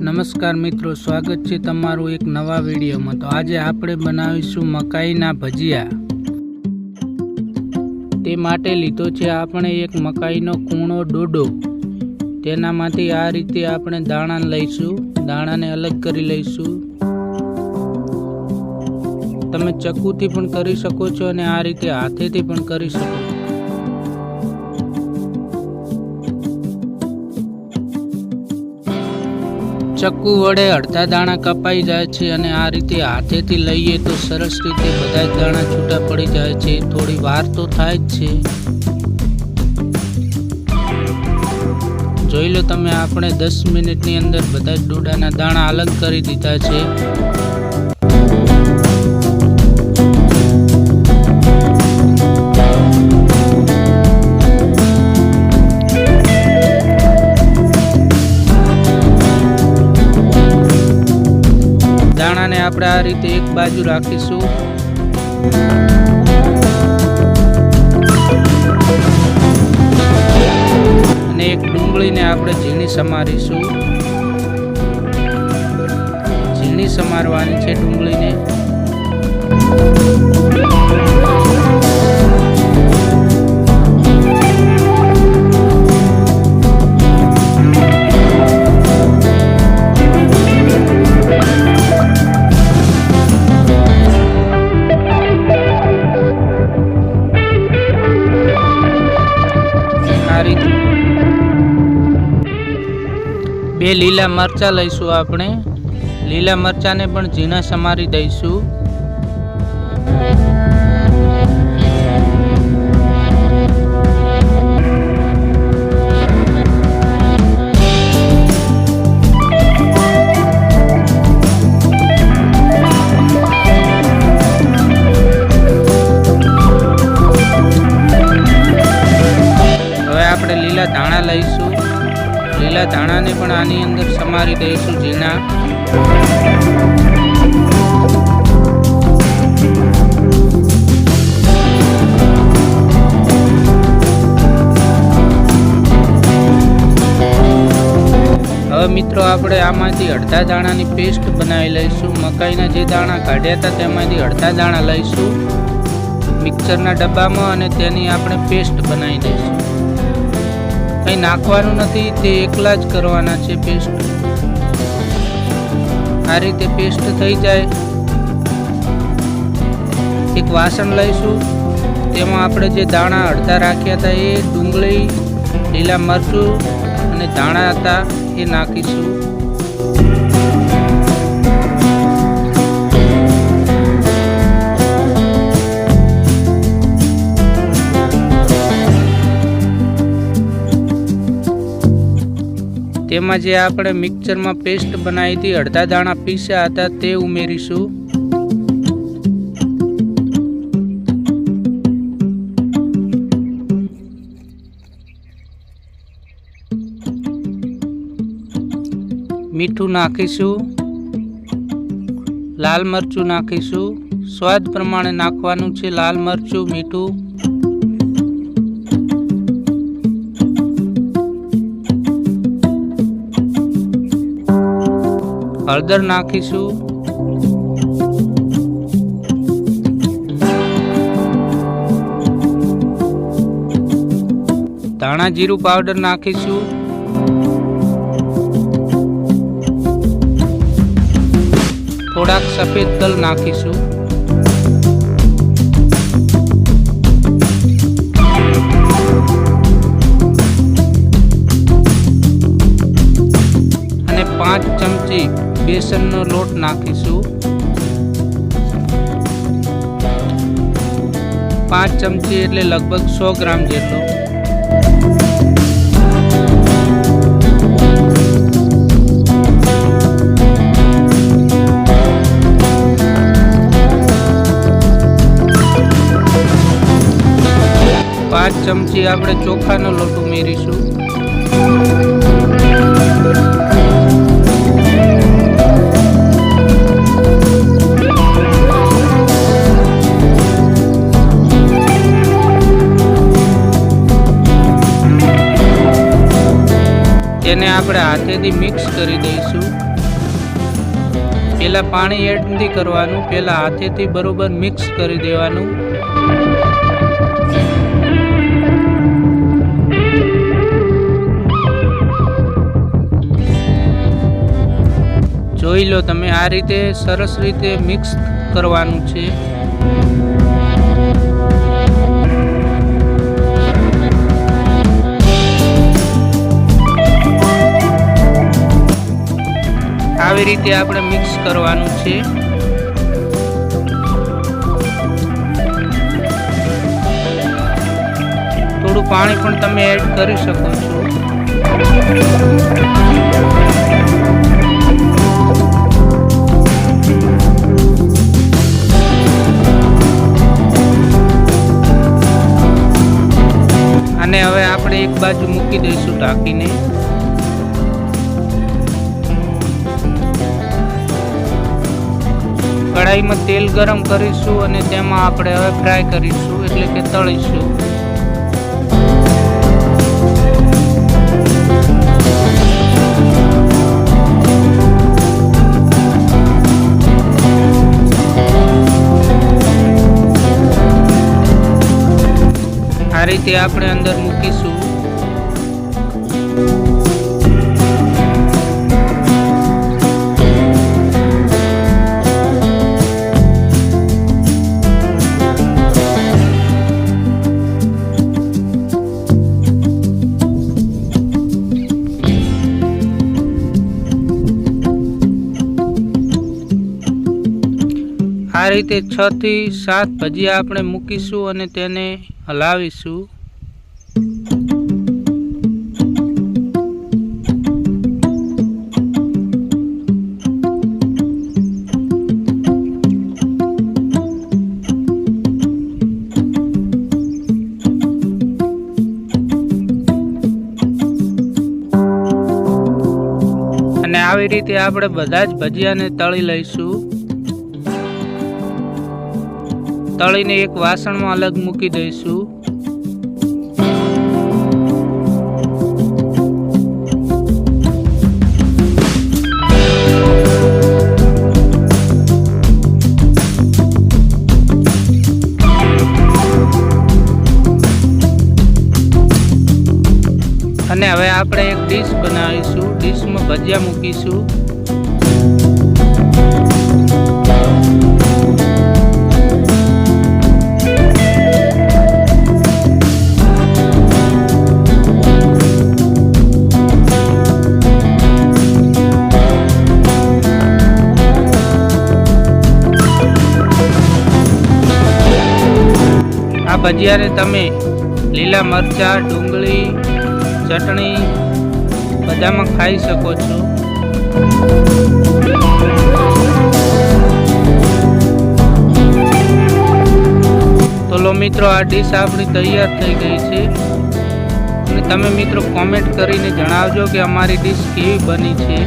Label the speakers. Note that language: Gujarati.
Speaker 1: નમસ્કાર મિત્રો, સ્વાગત છે તમારું એક નવા વિડીયોમાં। તો આજે આપણે બનાવીશું મકાઈના ભજીયા। તે માટે લીધો છે આપણે એક મકાઈનો કૂણો ડોડો। તેનામાંથી આ રીતે આપણે દાણા લઈશું, દાણાને અલગ કરી લઈશું। તમે ચક્કુથી પણ કરી શકો છો અને આ રીતે હાથેથી પણ કરી શકો છો। ચક્કુ વડે અડધા દાણા કપાઈ જાય છે અને આ રીતે હાથેથી લઈએ તો સરસ રીતે બધા જ દાણા છૂટા પડી જાય છે। થોડી વાર તો થાય જ છે। જોઈ લો તમે, આપણે 10 મિનિટની અંદર બધા જ ડોડાના દાણા અલગ કરી દીધા છે। દાણાને આપણે આ રીતે એક બાજુ રાખીશું અને એક ડુંગળીને આપણે ઝીણી સમારીશું। ઝીણી સમારવાની છે ડુંગળીને। બે લીલા મરચાં લઈશું આપણે। લીલા મરચાંને પણ ઝીણા સમારી દઈશું। હવે આપણે લીલા ધાણા લઈશું। લીલા ધાણાને પણ આની અંદર સમારી દઈશું ઝીણા। હવે મિત્રો, આપણે આમાંથી અડધા દાણાની પેસ્ટ બનાવી લઈશું। મકાઈના જે દાણા કાઢ્યા હતા તેમાંથી અડધા દાણા લઈશું મિક્સરના ડબ્બામાં અને તેની આપણે પેસ્ટ બનાવી દઈશું। કંઈ નાખવાનું નથી, તે એકલા જ કરવાના છે પેસ્ટ। આ રીતે પેસ્ટ થઈ જાય, એક વાસણ લઈશું। તેમાં આપણે જે દાણા અડધા રાખ્યા હતા એ ડુંગળી, લીલા મરચું અને ધાણા હતા એ નાખીશું। તેમાં જે આપણે મિક્સરમાં પેસ્ટ બનાવી હતી, અડધા દાણા પીસ્યા હતા તે ઉમેરીશું। મીઠું નાખીશું, લાલ મરચું નાખીશું। સ્વાદ પ્રમાણે નાખવાનું છે લાલ મરચું, મીઠું। હળદર નાખીશું, ધાણા જીરું પાવડર નાખીશું, થોડાક સફેદ તલ નાખીશું, અને 5 ચમચી બેસનનો લોટ નાખીશું। 5 ચમચી એટલે લગભગ 100 ગ્રામ જેટલો। પાંચ ચમચી આપણે ચોખાનો લોટ ઉમેરીશું। તેને આપણે હાથેથી મિક્સ કરી દઈશું। પહેલા પાણી એડ નથી કરવાનું, પહેલા હાથેથી બરોબર મિક્સ કરી દેવાનું. જોઈ લો તમે, આ રીતે સરસ રીતે મિક્સ કરવાનું છે. આવી રીતે આપણે મિક્સ કરવાનું છે. થોડું પાણી પણ તમે એડ કરી શકો છો. અને હવે આપણે એક બાજુ મૂકી દઈશું ઢાંકીને. કઢાઈમાં તેલ ગરમ કરીશું અને તેમાં આપણે હવે ફ્રાય કરીશું, એટલે કે તળીશું. આ રીતે આપણે અંદર મૂકીશું. આ રીતે 6 થી 7 ભજીયા આપણે મૂકીશું અને તેને હલાવીશું. અને આવી રીતે આપણે બધા જ ભજીયાને તળી લઈશું. તળીને એક વાસણમાં અલગ મૂકી દઈશું. અને હવે આપણે એક ડીશ બનાવીશું. ડીશમાં ભજીયા મૂકીશું. આ ભજીયાને તમે લીલા મરચાં, ડુંગળી, ચટણી બધામાં ખાઈ શકો છો. તો લો મિત્રો, આ ડીશ આપણી તૈયાર થઈ ગઈ છે. અને તમે મિત્રો કોમેન્ટ કરીને જણાવજો કે અમારી ડીશ કેવી બની છે.